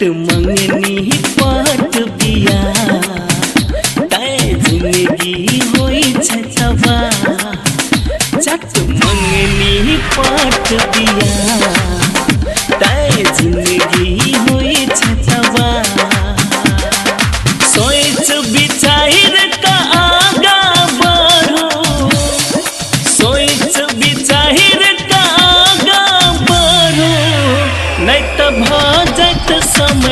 मंगनी पट बिया तय जिंदगी होई छतवा चट मंगनी पट बिया तय जिंदगी होई छतवा सोच विचार का आगा बढ़ो सोच विचार का आगा बढ़ो नहीं तो भजत समय